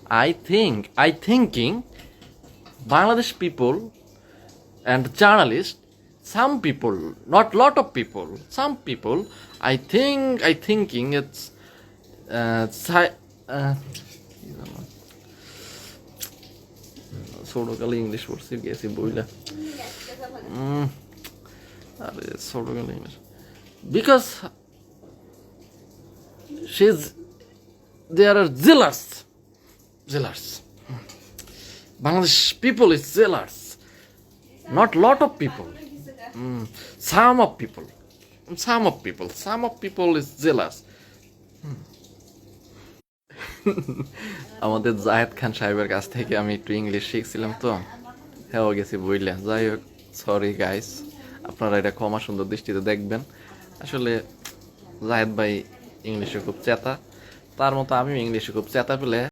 I thinking Bangladesh people and journalists, some people, not lot of people, some people, I thinking it's ছোটকালে English পড়ছি গেছি বইলা আরে ছোটকালে English because she's they are zealous. Bangladesh people is zealous, not lot of people. Some of people is jealous. আমাদের জাহেদ খান সাহেবের কাছ থেকে আমি একটু ইংলিশ শিখছিলাম তো হ্যাঁ গেছি বইলে যাই হোক সরি গাইস আপনারা এটা ক্ষমা সুন্দর দৃষ্টিতে দেখবেন আসলে জাহেদ ভাই ইংলিশে খুব চেতা তার মতো আমিও ইংলিশে খুব চেতা পেলে